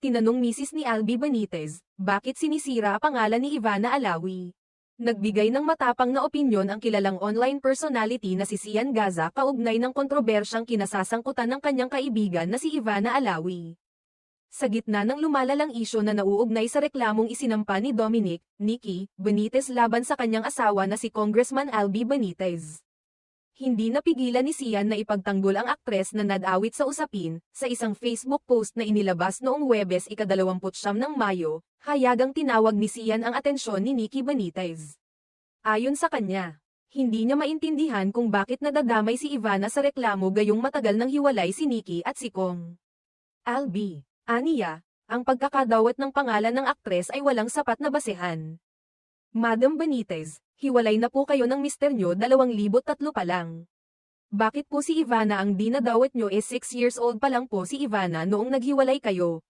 Tinanong Mrs. ni Albi Benitez, bakit sinisira ang pangalan ni Ivana Alawi? Nagbigay ng matapang na opinyon ang kilalang online personality na si Sian Gaza kaugnay ng kontrobersyang kinasasangkutan ng kanyang kaibigan na si Ivana Alawi. Sa gitna ng lumalalang isyo na nauugnay sa reklamong isinampa ni Dominic, Nikki, Benitez laban sa kanyang asawa na si Congressman Albi Benitez. Hindi napigilan ni Sian na ipagtanggol ang aktres na nadawit sa usapin, sa isang Facebook post na inilabas noong Huwebes ika-29 ng Mayo, hayagang tinawag ni Sian ang atensyon ni Nikki Benitez. Ayon sa kanya, hindi niya maintindihan kung bakit nadadamay si Ivana sa reklamo gayong matagal nang hiwalay si Nikki at si Kong Albi. Aniya, ang pagkakadawat ng pangalan ng aktres ay walang sapat na basehan. Madam Benitez, hiwalay na po kayo ng mister nyo 2003 pa lang. Bakit po si Ivana ang dinadawat nyo 6 years old pa lang po si Ivana noong naghiwalay kayo?